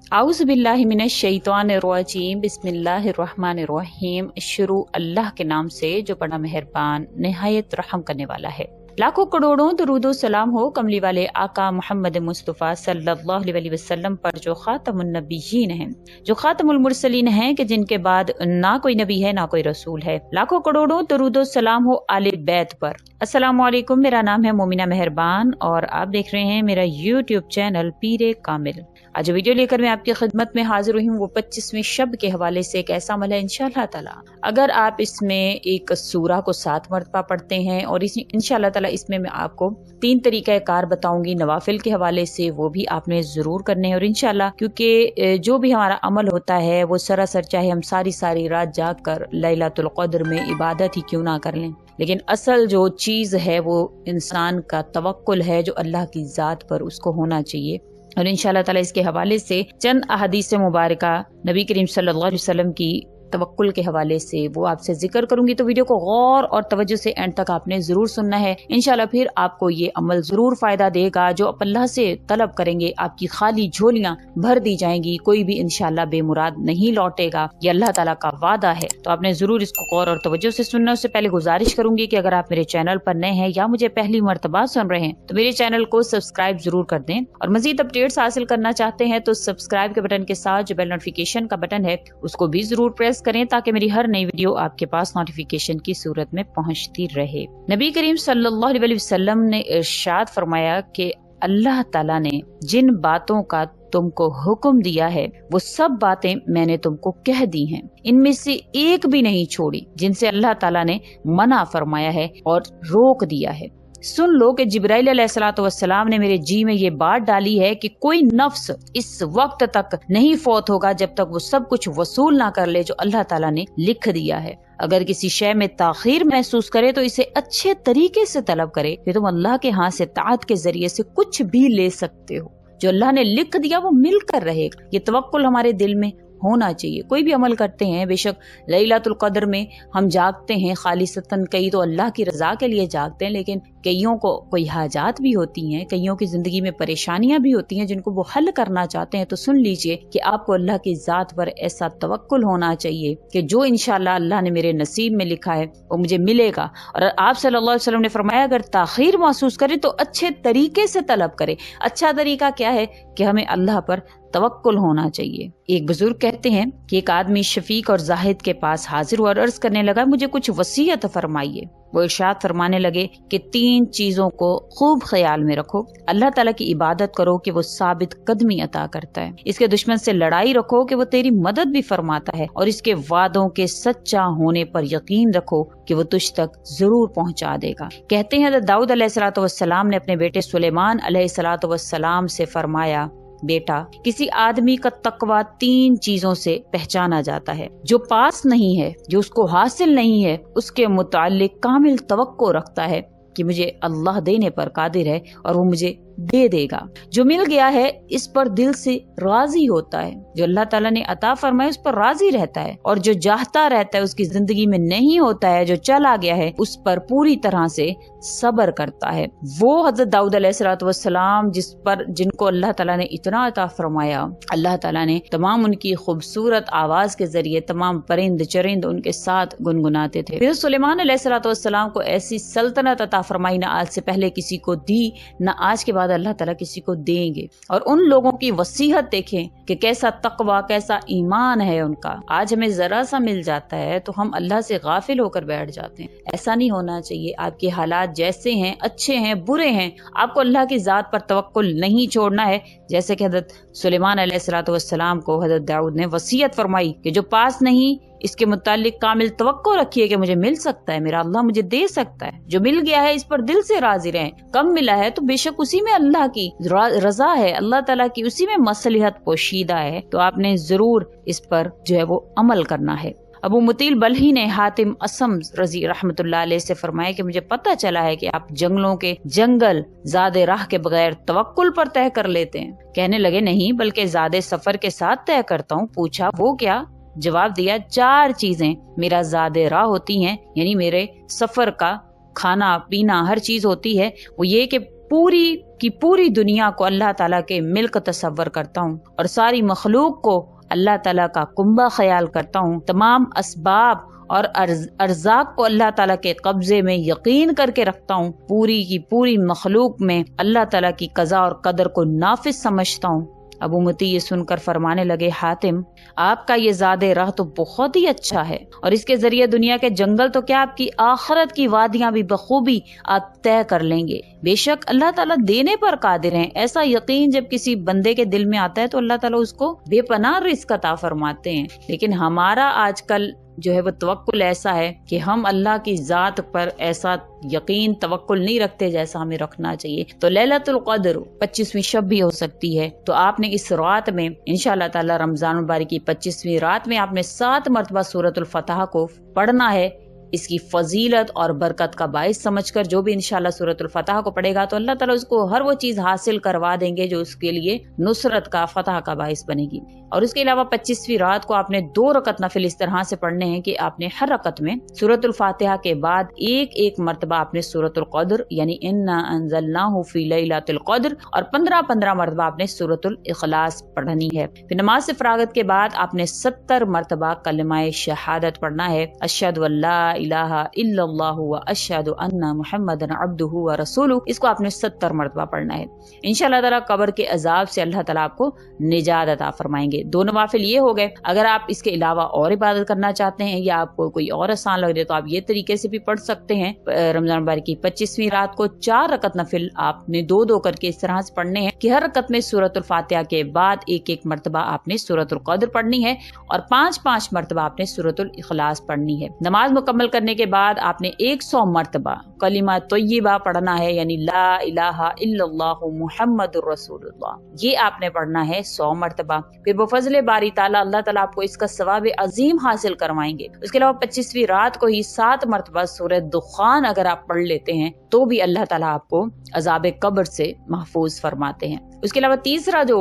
आउज़ बिल्लाहि मिनश शैतानिर रजीम, बिस्मिल्लाहिर्रहमानिर्रहीम। शुरू अल्लाह के नाम से जो बड़ा मेहरबान निहायत रहम करने वाला है। लाखों करोड़ों दरूदो सलाम हो कमली वाले आका मोहम्मद मुस्तफ़ा सल्लल्लाहु अलैहि वसल्लम पर, जो खातमुन नबिय्यीन हैं, जो खातमुल मुरसलीन हैं, कि जिनके बाद ना कोई नबी है ना कोई रसूल है। लाखों करोड़ों दरूदो सलाम हो आले बैत पर। अस्सलामु अलैकुम। मेरा नाम है मोमिना मेहरबान और आप देख रहे हैं मेरा यूट्यूब चैनल पीरे कामिल। आज वीडियो लेकर मैं आपकी खिदमत में हाजिर हुई हूँ वो 25वें शब के हवाले से। एक ऐसा अमल है इंशाअल्लाह ताला, अगर आप इसमें एक सूरा को 7 मरतबा पढ़ते हैं और इंशाअल्लाह ताला इसमें मैं आपको 3 तरीका कार बताऊंगी नवाफिल के हवाले से, वो भी आपने जरूर करने हैं। और इंशाअल्लाह क्योंकि जो भी हमारा अमल होता है वो सरासर चाहे हम सारी रात जाग कर लैलतुल क़द्र में इबादत ही क्यों ना कर लें, लेकिन असल जो चीज है वो इंसान का तवक्कुल है जो अल्लाह की जात पर उसको होना चाहिए। और इंशाअल्लाह ताला इसके हवाले से चंद अहादीस मुबारका नबी करीम सल्लल्लाहु अलैहि वसल्लम की तवक्कुल के हवाले से वो आपसे जिक्र करूंगी। तो वीडियो को गौर और तवज्जो से एंड तक आपने जरूर सुनना है। इंशाल्लाह फिर आपको ये अमल जरूर फायदा देगा। जो आप अल्लाह से तलब करेंगे आपकी खाली झोलियां भर दी जाएंगी, कोई भी इंशाल्लाह बेमुराद नहीं लौटेगा, ये अल्लाह ताला का वादा है। तो आपने जरूर इसको गौर और तवज्जो से सुनना। उससे पहले गुजारिश करूंगी कि अगर आप मेरे चैनल पर नए हैं या मुझे पहली मर्तबा सुन रहे हैं तो मेरे चैनल को सब्सक्राइब जरूर कर दें, और मजीद अपडेट्स हासिल करना चाहते हैं तो सब्सक्राइब के बटन के साथ जो बेल नोटिफिकेशन का बटन है उसको भी जरूर प्रेस करें ताकि मेरी हर नई वीडियो आपके पास नोटिफिकेशन की सूरत में पहुंचती रहे। नबी करीम सल्लल्लाहु अलैहि वसल्लम ने इरशाद फरमाया कि अल्लाह ताला ने जिन बातों का तुमको हुक्म दिया है वो सब बातें मैंने तुमको कह दी हैं, इनमें से एक भी नहीं छोड़ी जिनसे अल्लाह ताला ने मना फरमाया है और रोक दिया है। सुन लो कि जिब्राइल अलैहिस्सलाम ने मेरे जी में ये बात डाली है कि कोई नफ्स इस वक्त तक नहीं फौत होगा जब तक वो सब कुछ वसूल ना कर ले जो अल्लाह ताला ने लिख दिया है। अगर किसी शय में ताखीर महसूस करे तो इसे अच्छे तरीके से तलब करे कि तुम अल्लाह के हाथ से ताअत के जरिए से कुछ भी ले सकते हो। जो अल्लाह ने लिख दिया वो मिलकर रहेगा। ये तवक्कुल हमारे दिल में होना चाहिए। कोई भी अमल करते हैं, बेशक लैलतुल क़द्र में हम जागते हैं खालिसतन, कई तो अल्लाह की रजा के लिए जागते हैं, लेकिन कईयों को कोई हाजात भी होती हैं, कईयों की जिंदगी में परेशानियां भी होती हैं जिनको वो हल करना चाहते हैं। तो सुन लीजिए कि आपको अल्लाह की जात पर ऐसा तवक्कुल होना चाहिए कि जो इंशाअल्लाह अल्लाह ने मेरे नसीब में लिखा है वो मुझे मिलेगा। और आप सल्लल्लाहु अलैहि वसल्लम ने फरमाया अगर ताखीर महसूस करे तो अच्छे तरीके से तलब करे। अच्छा तरीका क्या है कि हमें अल्लाह पर तवक्कुल होना चाहिए। एक बुजुर्ग कहते हैं कि एक आदमी शफीक और जाहिद के पास हाजिर हुआ और अर्ज करने लगा मुझे कुछ वसीयत फरमाइए। वो इरशाद फरमाने लगे कि 3 चीजों को खूब ख्याल में रखो। अल्लाह ताला की इबादत करो कि वो साबित कदमी अता करता है, इसके दुश्मन से लड़ाई रखो कि वो तेरी मदद भी फरमाता है, और इसके वादों के सच्चा होने पर यकीन रखो कि वो तुझ तक जरूर पहुंचा देगा। कहते हैं दाऊद अलैहिस्सलाम ने अपने बेटे सुलेमान अलैहिस्सलाम से फरमाया बेटा किसी आदमी का तकवा 3 चीजों से पहचाना जाता है। जो पास नहीं है, जो उसको हासिल नहीं है, उसके मुताल्लिक कामिल तवक्को रखता है कि मुझे अल्लाह देने पर कादिर है और वो मुझे दे देगा। जो मिल गया है इस पर दिल से राजी होता है, जो अल्लाह ताला ने अता फरमाया उस पर राजी रहता है, और जो चाहता रहता है उसकी जिंदगी में नहीं होता है, जो चला गया है उस पर पूरी तरह से सब्र करता है। वो हजरत दाऊद अलैहिस्सलाम जिनको अल्लाह ताला ने इतना अता फरमाया, अल्लाह ताला ने तमाम उनकी खूबसूरत आवाज के जरिए तमाम परिंद चरिंद उनके साथ गुनगुनाते थे। फिर सुलेमान अलैहिस्सलाम को ऐसी सल्तनत अता फरमाई ना आज से पहले किसी को दी ना आज के बाद अल्लाह ताला किसी को देंगे। और उन लोगों की वसीहत देखें कि कैसा तकवा कैसा ईमान है उनका। आज हमें जरा सा मिल जाता है तो हम अल्लाह से गाफिल होकर बैठ जाते हैं। ऐसा नहीं होना चाहिए। आपके हालात जैसे हैं, अच्छे हैं बुरे हैं, आपको अल्लाह की जात पर तवक्कुल नहीं छोड़ना है। जैसे कि हजरत सुलेमान अलैहिस्सलाम को हजरत दाऊद ने वसीयत फरमाई कि जो पास नहीं इसके मुतालिक कामिल तवक्को रखिए कि मुझे मिल सकता है, मेरा अल्लाह मुझे दे सकता है। जो मिल गया है इस पर दिल से राजी रहें। कम मिला है तो बेशक उसी में अल्लाह की रजा है, अल्लाह ताला की उसी में मसलिहत पोशीदा है। तो आपने जरूर इस पर जो है वो अमल करना है। अबू मुतील बल्ही ने हातिम असम रजी रहमतुल्लाह अलैह से फरमाया कि मुझे पता चला है कि आप जंगलों के जंगल ज़ादे राह के बगैर तवक्कुल पर तय कर लेते हैं। कहने लगे नहीं बल्कि ज़ादे सफर के साथ तय करता हूँ। पूछा वो क्या? जवाब दिया 4 चीजें मेरा ज़ादे राह होती हैं, यानी मेरे सफर का खाना पीना हर चीज होती है। वो ये कि पूरी की पूरी दुनिया को अल्लाह ताला के मिल्क तसव्वर करता हूँ और सारी मखलूक को अल्लाह ताला का कुंबा ख्याल करता हूँ। तमाम असबाब और अर्जाक को अल्लाह ताला के कब्जे में यकीन करके रखता हूँ। पूरी की पूरी मखलूक में अल्लाह ताला की कज़ा और कदर को नाफिज समझता हूँ। अबू मती ये सुनकर फरमाने लगे, हातिम, आपका ये ज़ादे राह तो बहुत ही अच्छा है और इसके जरिए दुनिया के जंगल तो क्या आपकी आखिरत की वादियां भी बखूबी आप तय कर लेंगे। बेशक अल्लाह ताला देने पर कादिर हैं। ऐसा यकीन जब किसी बंदे के दिल में आता है तो अल्लाह ताला उसको बेपनाह रिज़्क़ अता फरमाते हैं। लेकिन हमारा आजकल जो है वो तवक्कुल ऐसा है कि हम अल्लाह की ज़ात पर ऐसा यकीन तवक्कुल नहीं रखते जैसा हमें रखना चाहिए। तो लैलतुल क़द्र 25वीं शब भी हो सकती है, तो आपने इस रात में इंशाअल्लाह ताला रमज़ान मुबारक की 25वीं रात में आपने 7 मरतबा सूरतुल फतह को पढ़ना है। इसकी फजीलत और बरकत का बाइस समझकर जो भी इंशाअल्लाह सूरतुल फतह को पढ़ेगा तो अल्लाह ताला उसको हर वो चीज हासिल करवा देंगे जो उसके लिए नुसरत का फतह का बाइस बनेगी। और उसके अलावा 25वीं रात को आपने 2 रकत नफिल इस तरह से पढ़ने हैं कि आपने हर रकत में सूरतुल फातिहा के बाद एक मरतबा आपने सूरतुल क़द्र यानी इन्ना अंज़लनाहु फी लैलतिल क़द्र और 15 मरतबा आपने सूरतुल इखलास पढ़नी है। फिर नमाज से फरागत के बाद आपने 70 मरतबा कलिमाए शहादत पढ़ना है, अशहदु अल्ला इलाहा इल्लल्लाहु व अशहदु अन्ना मुहम्मदन अब्दुहु व रसूलुहु। इसको आपने 70 मरतबा पढ़ना है। इंशाअल्लाह ताला कब्र के अजाब से अल्लाह ताला आपको निजात अता फरमाएंगे। 2 नवाफिल ये हो गए। अगर आप इसके अलावा और इबादत करना चाहते हैं या आपको कोई और आसान लग रही है तो आप ये तरीके से भी पढ़ सकते हैं। रमजान मुबारक की 25वीं रात को 4 रकत नफिल आपने 2 करके इस तरह से पढ़ने हैं कि हर रकत में सूरतुल फातिहा के बाद एक मरतबा आपने सूरतुल क़द्र पढ़नी है और 5 मरतबा आपने सूरतुल इखलास पढ़नी है। नमाज मुकम्मल करने के बाद आपने 100 मरतबा कलिमा तय्यबा पढ़ना है, यानी ला इलाहा इल्लल्लाहु मुहम्मदुर रसूलुल्लाह, ये आपने पढ़ना है 100 मरतबा। फिर बफज़ल बारी ताला अल्लाह ताला आपको इसका सवाब अजीम हासिल करवाएंगे। उसके अलावा 25वीं रात को ही 7 मरतबा सूरह दुखान अगर आप पढ़ लेते हैं तो भी अल्लाह ताला आपको अजाब कब्र से महफूज फरमाते हैं। उसके अलावा तीसरा जो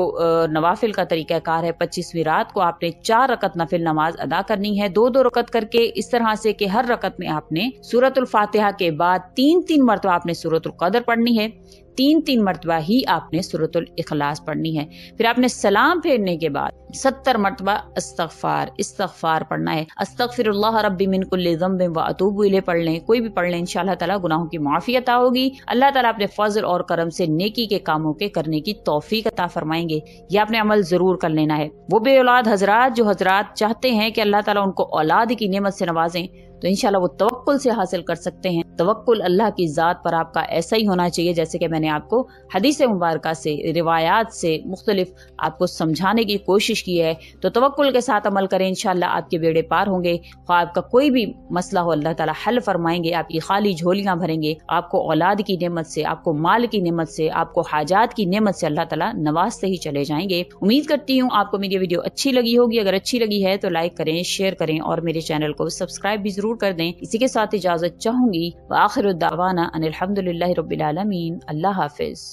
नवाफिल का तरीका कार है, 25वीं रात को आपने 4 रकत नफिल नमाज अदा करनी है, 2 रकत करके, इस तरह से कि हर रकत में आपने सूरतुल फातिहा के बाद 3 मरतबा आपने सूरतुल क़द्र पढ़नी है, 3 मरतबा ही आपने सूरतुल इखलास पढ़नी है। फिर आपने सलाम फेरने के बाद 70 मरतबा इस्तगफार पढ़ना है। अस्तगफिरुल्लाह रब्बी मिन कुल्लि ज़ंबिन व अतूबु इलैह पढ़ लें, कोई भी पढ़ लें, इंशाअल्लाह ताला गुनाहों की माफ़ी अता होगी। अल्लाह ताला अपने फजल और करम से नेकी के कामों के करने की तौफीक अता फरमाएंगे। ये आपने अमल जरूर कर लेना है। वो बे औलाद हजरात जो हजरात चाहते हैं कि अल्लाह ताला उनको औलाद की नेमत से नवाजें तो इंशाल्लाह वो तवक्कुल से हासिल कर सकते हैं। तवक्कुल अल्लाह की ज़ात पर आपका ऐसा ही होना चाहिए जैसे कि मैंने आपको हदीस मुबारका से, रिवायात से मुख्तलिफ आपको समझाने की कोशिश की है। तो तवक्कुल के साथ अमल करें, इंशाल्लाह आपके बेड़े पार होंगे। आपका कोई भी मसला हो अल्लाह ताला हल फरमाएंगे, आपकी खाली झोलियां भरेंगे, आपको औलाद की नेमत से, आपको माल की नेमत से, आपको हाजात की नेमत से अल्लाह ताला नवाजते ही चले जाएंगे। उम्मीद करती हूँ आपको मेरी वीडियो अच्छी लगी होगी। अगर अच्छी लगी है तो लाइक करें, शेयर करें और मेरे चैनल को सब्सक्राइब भी जरूर कर दें। इसी के साथ इजाजत चाहूंगी। व आखिरु दावाना अनिल हम्दुलिल्लाहि रब्बिल आलमीन। अल्लाह हाफिज।